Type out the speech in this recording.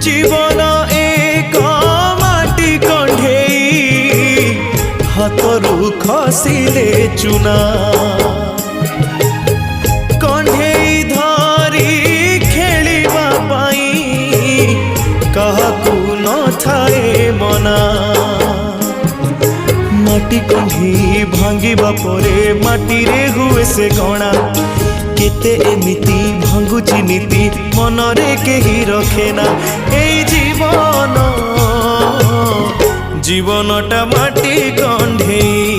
जीवन एक माटी कंढेई हाथरू खसिले चुना कंढेई धरी खेलिबा पाई काहाकू न थाए मना माटी कंढी भांगिबा परे माटी रे हुए से गणा केते एमिति भांगुची नीति मनरे केही रखेना एई जीवन जीवनटा माटी कंढेई।